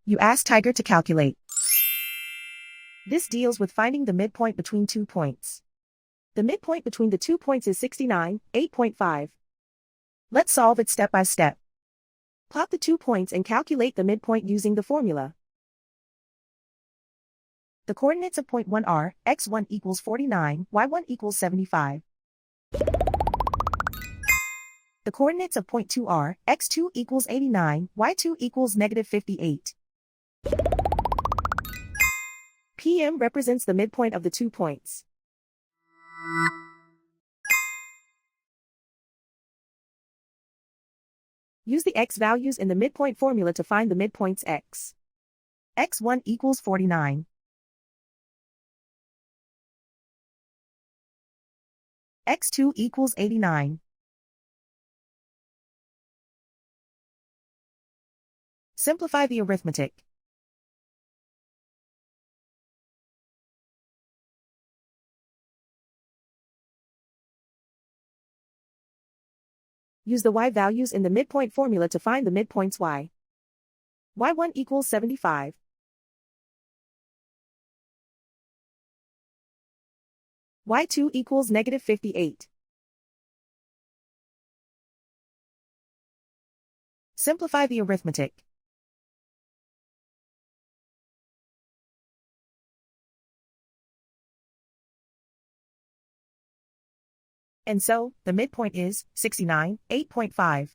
You ask Tiger to calculate. This deals with finding the midpoint between 2 points. The midpoint between the 2 points is 69, 8.5. Let's solve it step by step. Plot the 2 points and calculate the midpoint using the formula. The coordinates of point 1 are x1 equals 49, y1 equals 75. The coordinates of point 2 are x2 equals 89, y2 equals negative 58. PM represents the midpoint of the 2 points. Use the x values in the midpoint formula to find the midpoints x. x1 equals 49. x2 equals 89. Simplify the arithmetic. Use the y values in the midpoint formula to find the midpoints y. y1 equals 75. y2 equals negative 58. Simplify the arithmetic. And so, the midpoint is 69, 8.5.